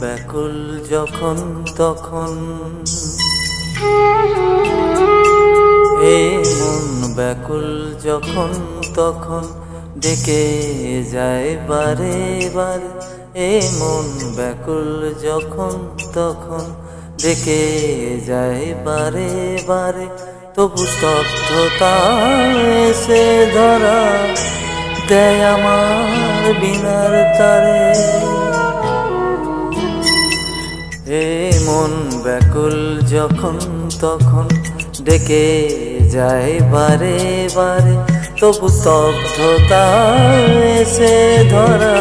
ব্যাকুল যখন তখন, এ মন ব্যাকুল যখন তখন ডেকে যায় বারে বারে। এ মন ব্যাকুল যখন তখন ডেকে যায় বারে বারে। তবু স্তব্ধতা এসে ধরা দেয় আমার বিনার তারে। এ মন ব্যাকুল যখন তখন ডেকে যায় বারে বারে। তবু স্তব্ধতা এসে ধরা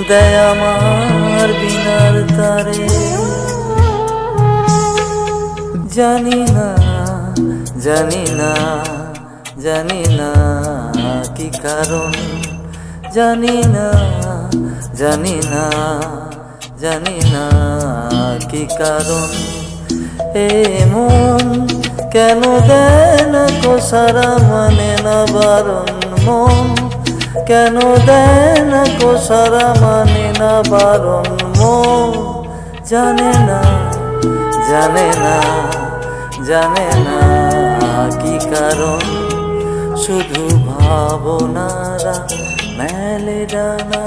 দেয় আমার বিনার তারে। জানি না জানি না জানি না কি কারণ, জানি না জানি না জানি না কি কারণ। এ মন কেন দেয় না কো সারা, মানে না বারণ। মন কেন দেয় না কো সারা, মানে না বারণ। মন জানে না জানে না জানে না কি কারণ। শুধু ভাবনারা মেলে ডানা।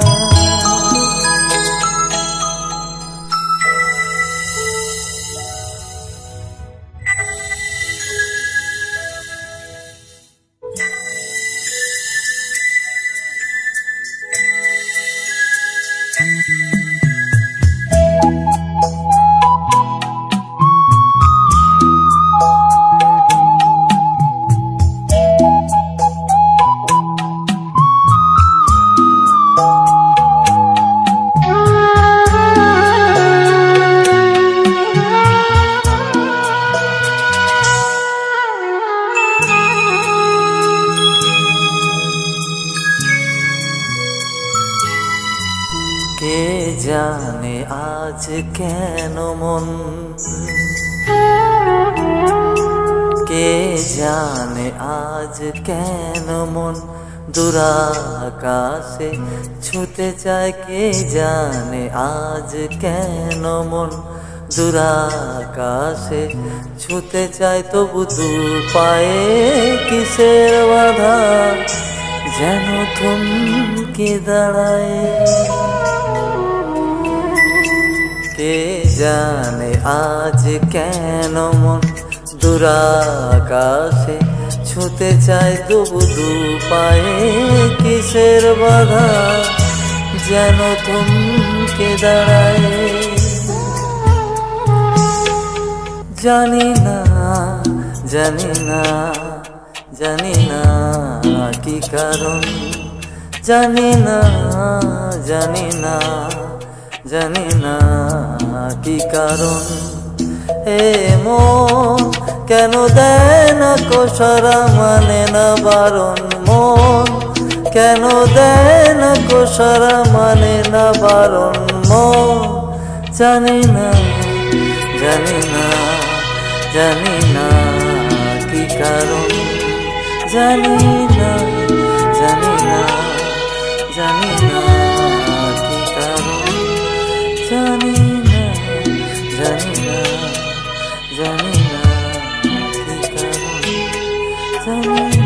কে জানে আজ কেন মন, কে জানে আজ কেন মন দূরাকাশে ছুতে চায়। কে জানে আজ কেন মন দূরাকাশে ছুতে চায়। তবু দূর পায়ে কিসের বাধা যেন থমকে দাঁড়ায়। কে জানে আজ কেন মন দূরাকাশে ছুতে চায়। তবু দু পায়ে কিসের বাধা যেন থমকে দাঁড়ায়। জানি না জানি না জানি না কি কারণ, জানি না জানি না জানি না কি কারণ। এ মন কেন দেয় না কো সারা, মানে না বারণ। মন কেন দেয় না কো সারা, মানে না বারণ। মন জানি না জানি না জানি না কি কারণ, জানি না জানি না জানি না কি কারণ, জানি না জানি না জানি না কি কারণ, জানি